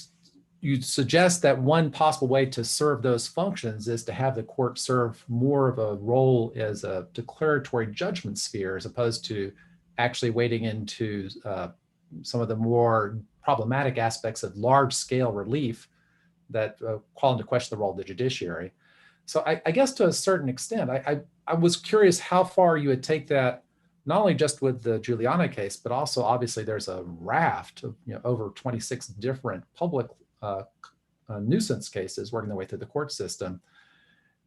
suggest that one possible way to serve those functions is to have the court serve more of a role as a declaratory judgment sphere, as opposed to actually wading into some of the more problematic aspects of large-scale relief that call into question the role of the judiciary. So I guess to a certain extent, I was curious how far you would take that, not only just with the Juliana case, but also obviously there's a raft of over 26 different public nuisance cases working their way through the court system.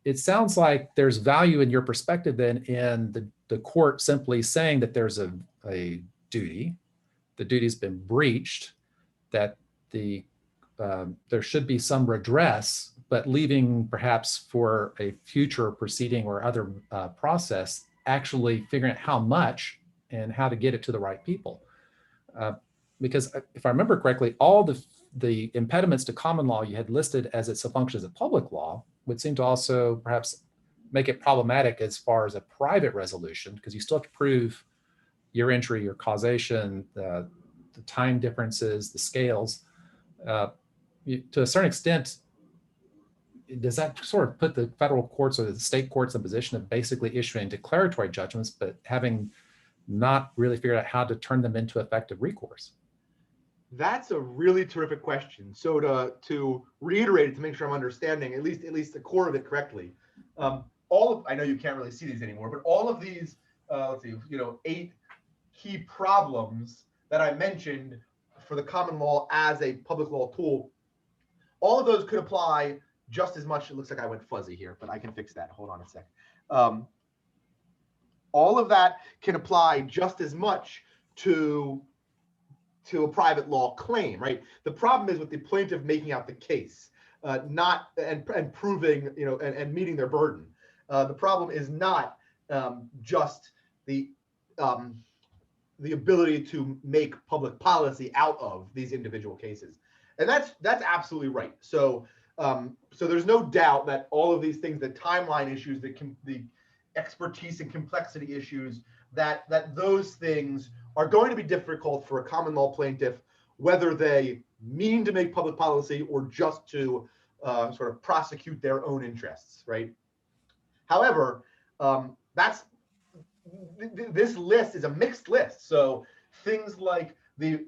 It sounds like there's value in your perspective then in the court simply saying that there's a duty, the duty's been breached, that there should be some redress, but leaving perhaps for a future proceeding or other process, actually figuring out how much and how to get it to the right people. Because if I remember correctly, all the impediments to common law you had listed as it functions as a public law would seem to also perhaps make it problematic as far as a private resolution, because you still have to prove your entry, your causation, the time differences, the scales. To a certain extent, does that sort of put the federal courts or the state courts in a position of basically issuing declaratory judgments, but having not really figured out how to turn them into effective recourse? That's a really terrific question. So to reiterate it, to make sure I'm understanding at least the core of it correctly, I know you can't really see these anymore, but all of these, let's see, 8 key problems that I mentioned for the common law as a public law tool, all of those could apply just as much. It looks like I went fuzzy here, but I can fix that. Hold on a sec. All of that can apply just as much to a private law claim, right? The problem is with the plaintiff making out the case. not and proving, and meeting their burden. The problem is not just the ability to make public policy out of these individual cases, and that's absolutely right. So so there's no doubt that all of these things, the timeline issues, the expertise and complexity issues, that those things are going to be difficult for a common law plaintiff, whether they mean to make public policy or just to sort of prosecute their own interests, right? However, this list is a mixed list. So things like the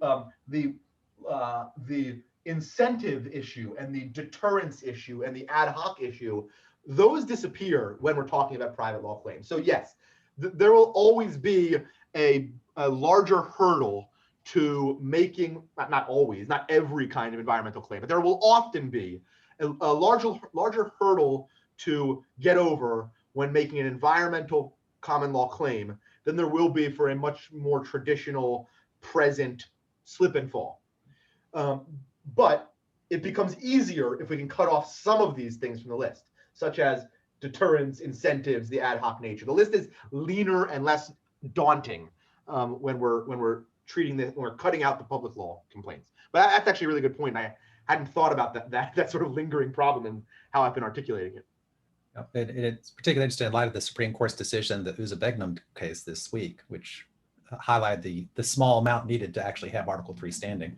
incentive issue and the deterrence issue and the ad hoc issue, those disappear when we're talking about private law claims. So yes, there will always be a larger hurdle to making, not always, not every kind of environmental claim, but there will often be a larger hurdle to get over when making an environmental common law claim than there will be for a much more traditional present slip and fall. But it becomes easier if we can cut off some of these things from the list, such as deterrence, incentives, the ad hoc nature. The list is leaner and less daunting when we're treating this, when we're cutting out the public law complaints. But that's actually a really good point. I hadn't thought about that sort of lingering problem and how I've been articulating it. It's particularly interesting in light of the Supreme Court's decision, the Uza-Begnam case this week, which highlighted the small amount needed to actually have Article 3 standing.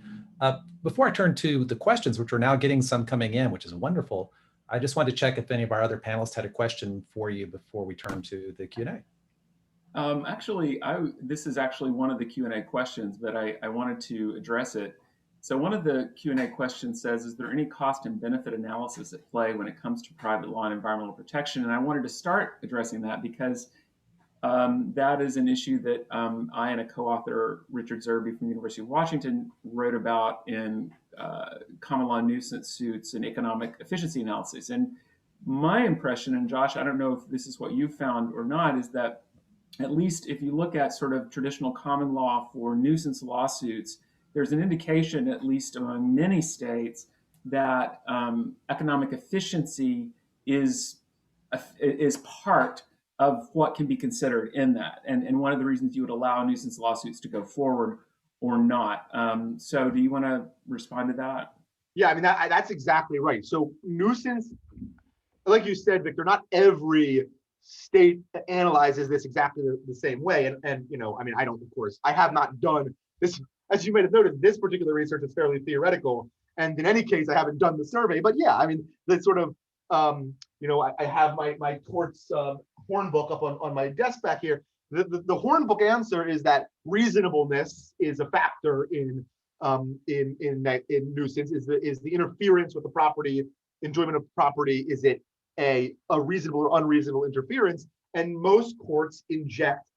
Before I turn to the questions, which we're now getting some coming in, which is wonderful, I just wanted to check if any of our other panelists had a question for you before we turn to the Q&A. Actually, this is actually one of the Q&A questions, but I wanted to address it. So one of the Q&A questions says, is there any cost and benefit analysis at play when it comes to private law and environmental protection? And I wanted to start addressing that because that is an issue that I and a co-author, Richard Zerby from the University of Washington, wrote about in common law nuisance suits and economic efficiency analysis. And my impression, and Josh, I don't know if this is what you found or not, is that at least if you look at sort of traditional common law for nuisance lawsuits, there's an indication, at least among many states, that economic efficiency is part of what can be considered in that, and one of the reasons you would allow nuisance lawsuits to go forward or not. So do you want to respond to that? Yeah, I mean, that's exactly right. So nuisance, like you said, Victor, not every state analyzes this exactly the same way. And I mean, I don't, of course, I have not done this. As you may have noted, this particular research is fairly theoretical. And in any case, I haven't done the survey. But yeah, I mean, the sort of, I have my torts hornbook up on my desk back here. The hornbook answer is that reasonableness is a factor in nuisance. Is the interference with the property, enjoyment of property, is it a reasonable or unreasonable interference? And most courts inject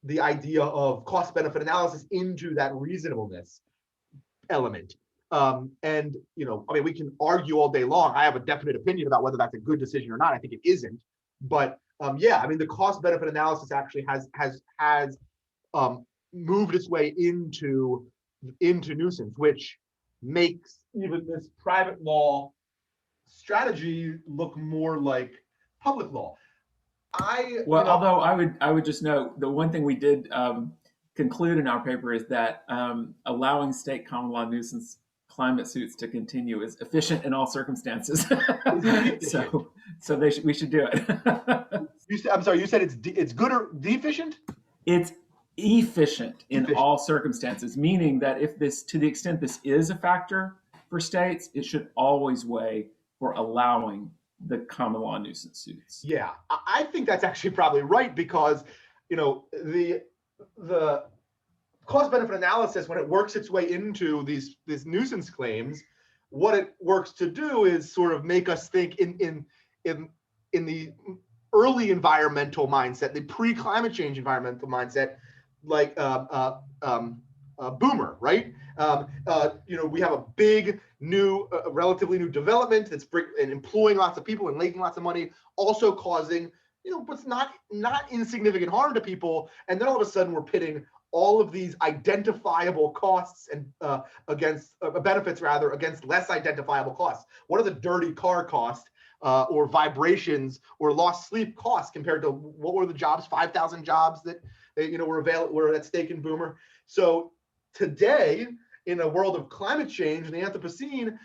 the idea of cost benefit analysis into that reasonableness element. And I mean, we can argue all day long. I have a definite opinion about whether that's a good decision or not. I think it isn't. But yeah, I mean, the cost benefit analysis actually has moved its way into nuisance, which makes even this private law strategy look more like public law. Although I would just note, the one thing we did conclude in our paper is that allowing state common law nuisance climate suits to continue is efficient in all circumstances. so we should do it. I'm sorry, you said it's good or deficient? It's efficient in all circumstances, meaning that to the extent this is a factor for states, it should always weigh for allowing the common law nuisance suits. Yeah, I think that's actually probably right, because the cost benefit analysis, when it works its way into these nuisance claims, what it works to do is sort of make us think in the early environmental mindset, the pre-climate change environmental mindset, like boomer, right? We have a big new, relatively new development that's employing lots of people and making lots of money, also causing, what's not insignificant harm to people. And then all of a sudden we're pitting all of these identifiable costs and against benefits rather against less identifiable costs. What are the dirty car costs or vibrations or lost sleep costs compared to what were the jobs, 5,000 jobs that were at stake in Boomer? So today, in a world of climate change and the Anthropocene,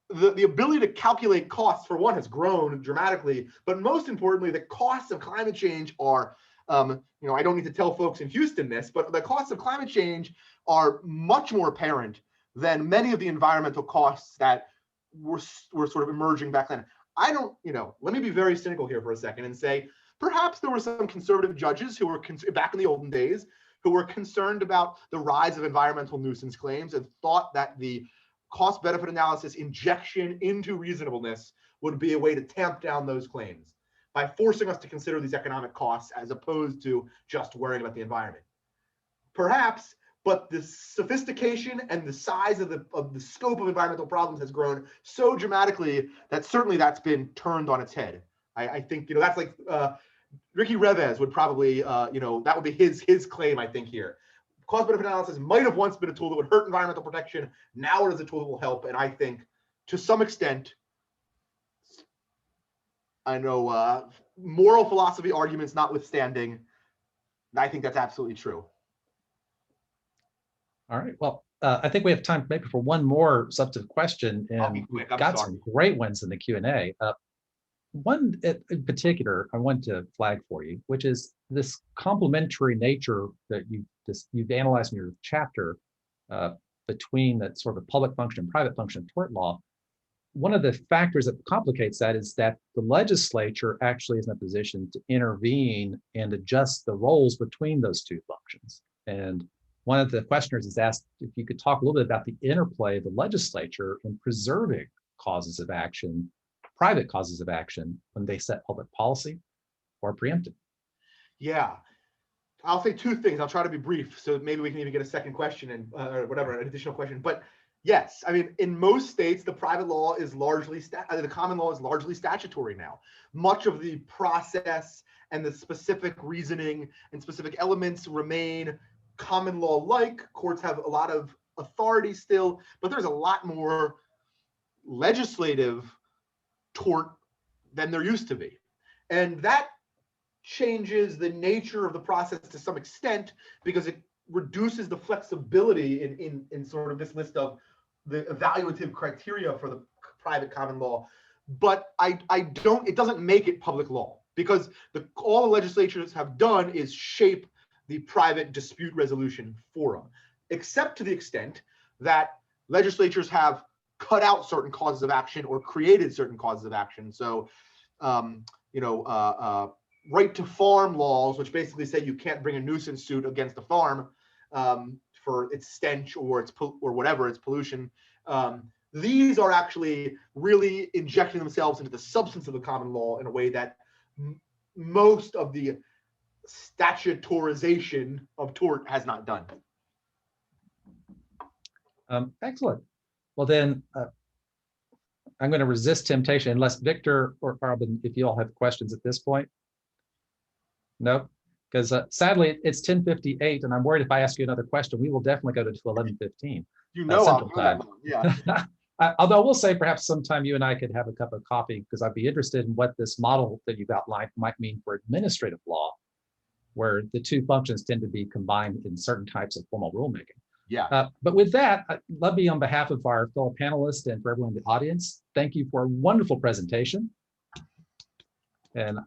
the ability to calculate costs, for one, has grown dramatically, but most importantly, the costs of climate change are, I don't need to tell folks in Houston this, but the costs of climate change are much more apparent than many of the environmental costs that were sort of emerging back then. Let me be very cynical here for a second and say, perhaps there were some conservative judges who were back in the olden days who were concerned about the rise of environmental nuisance claims and thought that the cost-benefit analysis injection into reasonableness would be a way to tamp down those claims by forcing us to consider these economic costs as opposed to just worrying about the environment. Perhaps, but the sophistication and the size of the scope of environmental problems has grown so dramatically that certainly that's been turned on its head. I think that's like Ricky Revesz would probably that would be his claim, I think, here. Cost-benefit analysis might have once been a tool that would hurt environmental protection. Now it is a tool that will help. And I think, to some extent, I know moral philosophy arguments notwithstanding, I think that's absolutely true. All right. Well, I think we have time maybe for one more substantive question, and we've got some great ones in the Q&A. One in particular I want to flag for you, which is this complementary nature that you've analyzed in your chapter between that sort of public function and private function of tort law. One of the factors that complicates that is that the legislature actually is in a position to intervene and adjust the roles between those two functions. And one of the questioners has asked if you could talk a little bit about the interplay of the legislature in preserving causes of action, private causes of action, when they set public policy or preemptive. Yeah, I'll say two things. I'll try to be brief, so maybe we can even get a second question and or whatever, an additional question. But yes, I mean, in most states, the private law is largely, the common law is largely statutory now. Much of the process and the specific reasoning and specific elements remain common law-like. Courts have a lot of authority still, but there's a lot more legislative tort than there used to be. And that changes the nature of the process to some extent because it reduces the flexibility in sort of this list of the evaluative criteria for the private common law. But it doesn't make it public law because all the legislatures have done is shape the private dispute resolution forum, except to the extent that legislatures have cut out certain causes of action or created certain causes of action. So, right to farm laws, which basically say you can't bring a nuisance suit against a farm for its stench or its whatever, its pollution. These are actually really injecting themselves into the substance of the common law in a way that most of the statutorization of tort has not done. Excellent. Well, then I'm going to resist temptation unless Victor or Aubin, if you all have questions at this point. No, because sadly it's 10:58, and I'm worried if I ask you another question, we will definitely go to 11:15. Central Time. Yeah. Although I will say perhaps sometime you and I could have a cup of coffee because I'd be interested in what this model that you've outlined might mean for administrative law, where the two functions tend to be combined in certain types of formal rulemaking. Yeah. But with that, let me, on behalf of our fellow panelists and for everyone in the audience, thank you for a wonderful presentation. And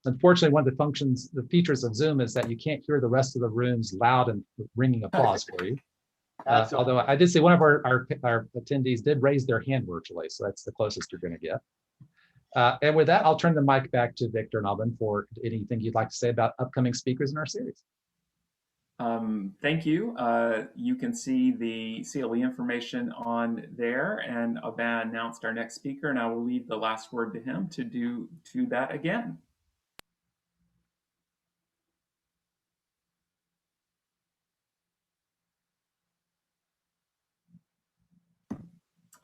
unfortunately, one of the features of Zoom is that you can't hear the rest of the room's loud and ringing applause for you. Although I did see one of our attendees did raise their hand virtually, so that's the closest you're going to get. And with that, I'll turn the mic back to Victor and Aubin for anything you'd like to say about upcoming speakers in our series. Thank you. You can see the CLE information on there, and Aubin announced our next speaker, and I will leave the last word to him to do that again.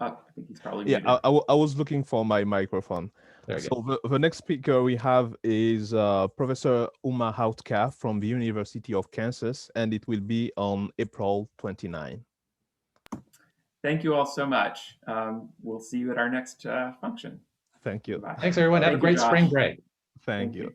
I think he's probably Yeah, muted. I was looking for my microphone. There you So the next speaker we have is Professor Uma Hautka from the University of Kansas, and it will be on April 29. Thank you all so much. We'll see you at our next function. Thank you. Bye. Thanks, everyone. Have a Thank you, great spring Josh. break. Thank you.